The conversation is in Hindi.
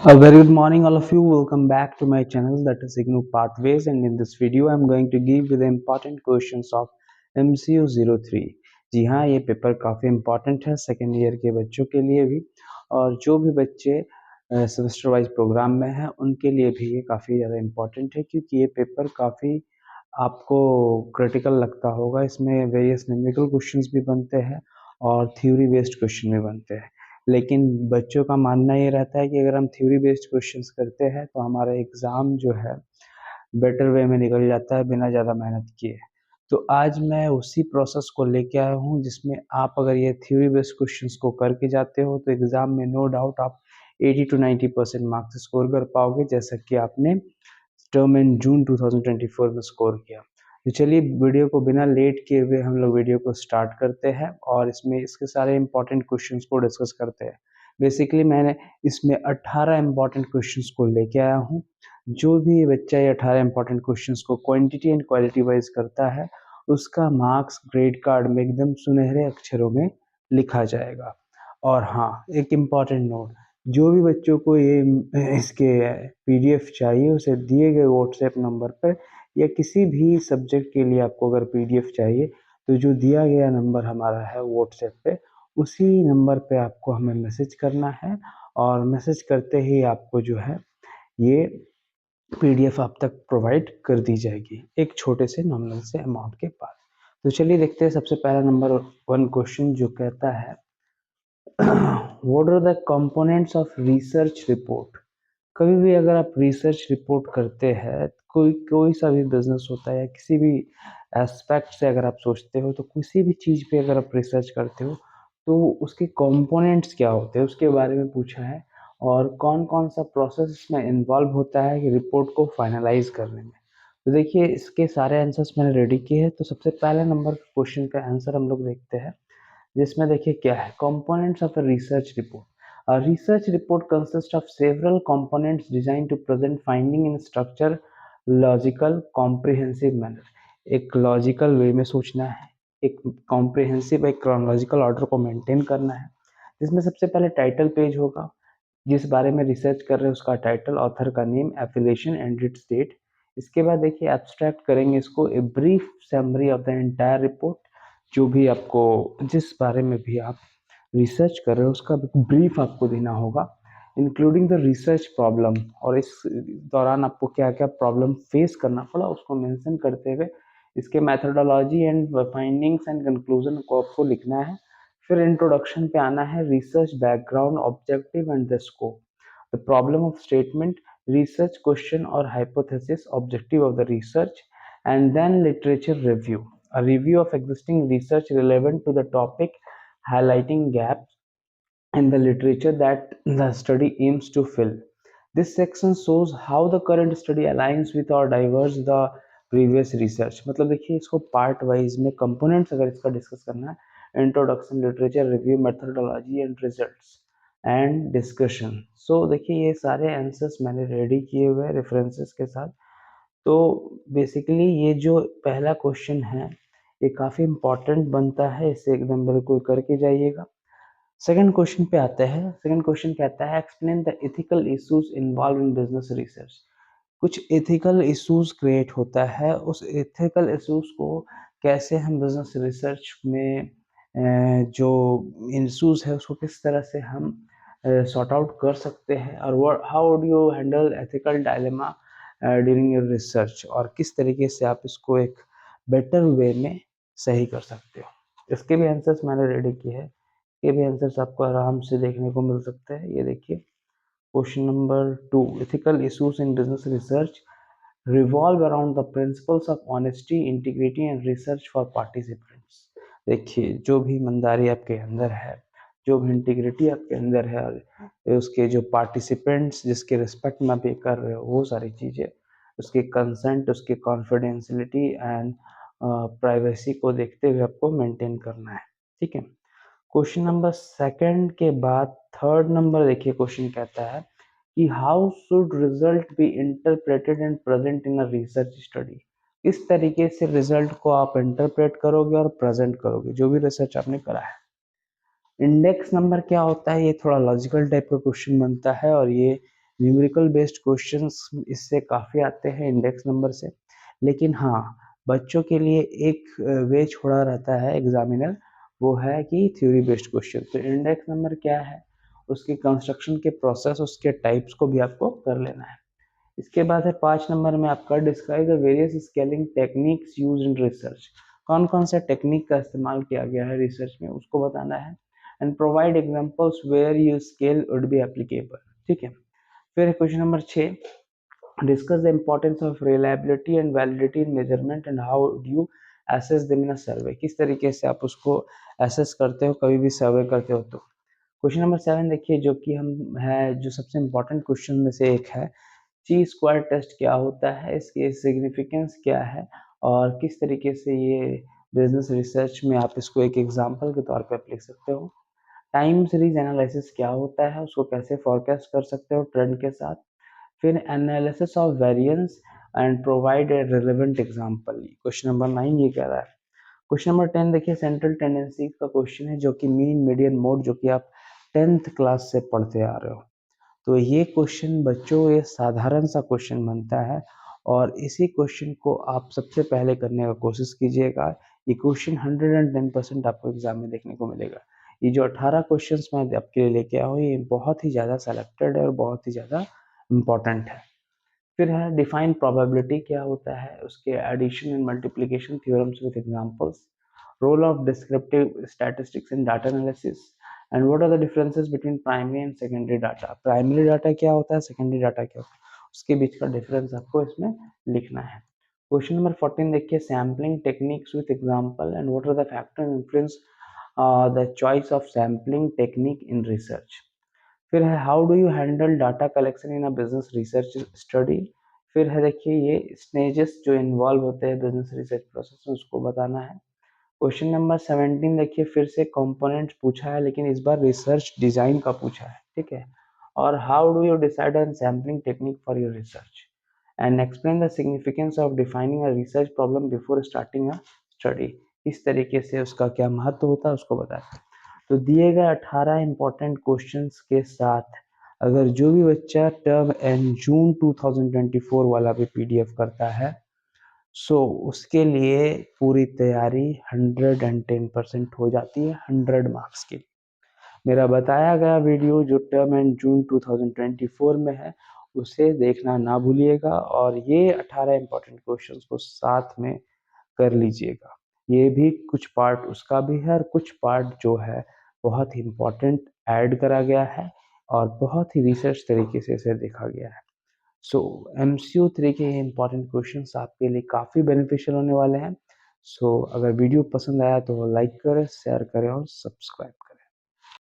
A very good morning, all of you. Welcome back to my channel, that is Ignu Pathways, and in this video, I'm going to give you the important questions of MCU 03। जी हाँ, ये पेपर काफ़ी इम्पॉर्टेंट है सेकेंड ईयर के बच्चों के लिए भी, और जो भी बच्चे सेमेस्टर वाइज प्रोग्राम में हैं उनके लिए भी ये काफ़ी ज़्यादा इम्पॉर्टेंट है, क्योंकि ये पेपर काफ़ी आपको क्रिटिकल लगता होगा। इसमें वेरियस न्यूमेरिकल क्वेश्चंस भी बनते हैं और थ्योरी बेस्ड क्वेश्चन भी बनते हैं, लेकिन बच्चों का मानना ये रहता है कि अगर हम थ्योरी बेस्ड क्वेश्चंस करते हैं तो हमारा एग्ज़ाम जो है बेटर वे में निकल जाता है बिना ज़्यादा मेहनत किए। तो आज मैं उसी प्रोसेस को लेके आया हूँ, जिसमें आप अगर ये थ्योरी बेस्ड क्वेश्चंस को करके जाते हो तो एग्ज़ाम में नो डाउट आप 80 to 90% मार्क्स स्कोर कर पाओगे, जैसा कि आपने टर्म इन जून 2024 में स्कोर किया। तो चलिए वीडियो को बिना लेट किए हुए हम लोग वीडियो को स्टार्ट करते हैं और इसमें इसके सारे इंपॉर्टेंट क्वेश्चंस को डिस्कस करते हैं। बेसिकली मैंने इसमें 18 इंपॉर्टेंट क्वेश्चंस को लेके आया हूँ। जो भी बच्चा ये 18 इंपॉर्टेंट क्वेश्चंस को क्वांटिटी एंड क्वालिटी वाइज करता है, उसका मार्क्स ग्रेड कार्ड में एकदम सुनहरे अक्षरों में लिखा जाएगा। और हाँ, एक इम्पॉर्टेंट नोट, जो भी बच्चों को ये इसके पीडीएफ चाहिए उसे दिए गए व्हाट्सएप नंबर पर, या किसी भी सब्जेक्ट के लिए आपको अगर पीडीएफ चाहिए तो जो दिया गया नंबर हमारा है व्हाट्सएप पे, उसी नंबर पे आपको हमें मैसेज करना है, और मैसेज करते ही आपको जो है ये पीडीएफ आप तक प्रोवाइड कर दी जाएगी एक छोटे से नॉमिनल से अमाउंट के बाद। तो चलिए देखते हैं सबसे पहला नंबर 1 क्वेश्चन जो कहता है what are the components of research report. कभी भी अगर आप रिसर्च रिपोर्ट करते हैं, कोई कोई सा भी बिजनेस होता है या किसी भी एस्पेक्ट से अगर आप सोचते हो, तो किसी भी चीज़ पे अगर आप रिसर्च करते हो तो उसके कंपोनेंट्स क्या होते हैं उसके बारे में पूछा है, और कौन कौन सा प्रोसेस इसमें इन्वॉल्व होता है कि रिपोर्ट को फाइनलाइज करने में। तो देखिए इसके सारे आंसर्स मैंने रेडी किए हैं। तो सबसे पहले नंबर क्वेश्चन का आंसर हम लोग देखते हैं, जिसमें देखिए क्या है components of a research report. A research report consists of several components designed to present finding in structure, logical, comprehensive manner। एक लॉजिकल वे में सोचना है, एक कॉम्प्रिहेंसिव एक क्रोनोलॉजिकल ऑर्डर को मेंटेन करना है, जिसमें सबसे पहले टाइटल पेज होगा, जिस बारे में रिसर्च कर रहे हैं उसका टाइटल, ऑथर का name, affiliation and its date. इसके बाद देखिए एब्स्ट्रैक्ट करेंगे इसको, a brief summary of the entire report. जो भी आपको जिस बारे में भी आप रिसर्च कर रहे हो उसका ब्रीफ आपको देना होगा, इंक्लूडिंग द रिसर्च प्रॉब्लम, और इस दौरान आपको क्या क्या प्रॉब्लम फेस करना पड़ा उसको मेंशन करते हुए इसके methodology and findings and conclusion को आपको लिखना है। फिर इंट्रोडक्शन पे आना है, research background, objective and the scope, the problem of statement, research question और hypothesis, objective of the research, and then literature review, a review of existing research relevant to the topic, highlighting gaps in the literature that the study aims to fill. This section shows how the current study aligns with or diverges the previous research। मतलब देखिए इसको पार्ट वाइज में कंपोनेंट्स अगर इसका डिस्कस करना है, introduction, literature review, methodology and results and discussion. So देखिए ये सारे आंसर्स मैंने रेडी किए हुए हैं रेफरेंसेस के साथ। तो बेसिकली ये जो पहला क्वेश्चन है ये काफ़ी इम्पोर्टेंट बनता है, इसे एकदम बिल्कुल करके जाइएगा। सेकंड क्वेश्चन पे आते हैं। सेकंड क्वेश्चन कहता है explain the ethical issues involve in business research. कुछ एथिकल इश्यूज क्रिएट होता है, उस एथिकल इश्यूज को कैसे हम बिजनेस रिसर्च में जो इश्यूज है उसको किस तरह से हम सॉर्ट आउट कर सकते हैं, और how do you handle ethical dilemma during your research, और किस तरीके से आप इसको एक बेटर वे में सही कर सकते हो। इसके भी आंसर्स मैंने रेडी किए हैं। ये भी आंसर्स आपको आराम से देखने को मिल सकते हैं। ये देखिए question number 2, ethical issues in business research revolve around the principles of honesty, integrity and research for participants. देखिए जो भी ईमानदारी आपके अंदर है, जो भी इंटीग्रिटी आपके अंदर है, और उसके जो पार्टिसिपेंट्स जिसके रिस्पेक्ट में आप ये कर रहे हो वो सारी चीज़ें, उसके कंसेंट, उसके कॉन्फिडेंशियलिटी एंड प्राइवेसी को देखते हुए आपको मेंटेन करना है। ठीक है। क्वेश्चन नंबर सेकंड के बाद थर्ड नंबर देखिए क्वेश्चन कहता है कि how should result be interpreted and present in a research study. इस तरीके से रिजल्ट को आप इंटरप्रेट करोगे और प्रेजेंट करोगे जो भी रिसर्च आपने करा है। इंडेक्स नंबर क्या होता है, ये थोड़ा लॉजिकल टाइप का क्वेश्चन बनता है, और ये न्यूमेरिकल बेस्ड क्वेश्चंस इससे काफ़ी आते हैं इंडेक्स नंबर से, लेकिन हाँ, बच्चों के लिए एक वे छोड़ा रहता है एग्जामिनर, वो है कि थ्योरी बेस्ड क्वेश्चन। तो इंडेक्स नंबर क्या है, उसके कंस्ट्रक्शन के प्रोसेस, उसके टाइप्स को भी आपको कर लेना है। इसके बाद है 5 नंबर में आपका describe the various scaling techniques used in research. कौन कौन सा टेक्निक का इस्तेमाल किया गया है रिसर्च में, उसको बताना है। And provide examples where you scale would be applicable. ठीक है। फिर question number 6, discuss the importance of reliability and validity in measurement and how do you assess them in a survey। किस तरीके से आप उसको assess करते हो कभी भी सर्वे करते हो तो। क्वेश्चन नंबर 7 देखिए, जो कि हम है जो सबसे इम्पोर्टेंट क्वेश्चन में से एक है, ची स्क्वायर टेस्ट क्या होता है, इसकी सिग्निफिकेंस क्या है और किस तरीके से ये बिजनेस रिसर्च में आप इसको एक एग्जांपल के तौर पे आप लिख सकते हो। टाइम सीरीज एनालिसिस क्या होता है, उसको कैसे फोरकास्ट कर सकते हो ट्रेंड के साथ। फिर analysis of variance and provide a relevant example, question number 9 ये कह रहा है। क्वेश्चन नंबर 10 देखिए, सेंट्रल टेंडेंसी का क्वेश्चन है, जो कि मीन मीडियन मोड, जो कि आप 10th क्लास से पढ़ते आ रहे हो। तो ये क्वेश्चन बच्चों ये साधारण सा क्वेश्चन बनता है और इसी क्वेश्चन को आप सबसे पहले करने का कोशिश कीजिएगा। ये क्वेश्चन 110% आपको एग्जाम में देखने को मिलेगा। ये जो 18 क्वेश्चंस मैं आपके लिए लेके आया हूँ, ये बहुत ही ज़्यादा सेलेक्टेड है और बहुत ही ज़्यादा इम्पोर्टेंट है। फिर है डिफाइन प्रोबेबिलिटी क्या होता है, उसके addition and multiplication theorems with examples, role of descriptive statistics in data analysis and what are the differences between primary and secondary data. Primary data क्या होता है, सेकेंडरी डाटा क्या होता है, उसके बीच का डिफरेंस आपको इसमें लिखना है। क्वेश्चन नंबर 14 देखिए, sampling techniques with example and what are the factor influence the choice of sampling technique in research. फिर है how do you handle data collection in a business research study. फिर है देखिए ये स्टेजेस जो इन्वॉल्व होते हैं बिजनेस रिसर्च प्रोसेस में, उसको बताना है। क्वेश्चन नंबर 17 देखिए, फिर से कंपोनेंट्स पूछा है लेकिन इस बार रिसर्च डिजाइन का पूछा है। ठीक है। और how do you decide on sampling technique for your research and explain the significance of defining a research problem before starting a study. इस तरीके से उसका क्या महत्व होता है उसको बताते हैं। तो दिए गए 18 इंपॉर्टेंट क्वेश्चंस के साथ अगर जो भी बच्चा टर्म एंड जून 2024 वाला भी पीडीएफ करता है, सो उसके लिए पूरी तैयारी 110% हो जाती है 100 मार्क्स की। मेरा बताया गया वीडियो जो टर्म एंड जून 2024 में है, उसे देखना ना भूलिएगा और ये 18 इंपॉर्टेंट क्वेश्चंस को साथ में कर लीजिएगा। ये भी कुछ पार्ट उसका भी है और कुछ पार्ट जो है बहुत ही इम्पोर्टेंट ऐड करा गया है और बहुत ही रिसर्च तरीके से इसे देखा गया है। सो एमसीयू 3 के इम्पोर्टेंट क्वेश्चंस आपके लिए काफ़ी बेनिफिशियल होने वाले हैं। सो अगर वीडियो पसंद आया तो लाइक करें, शेयर करें और सब्सक्राइब करें।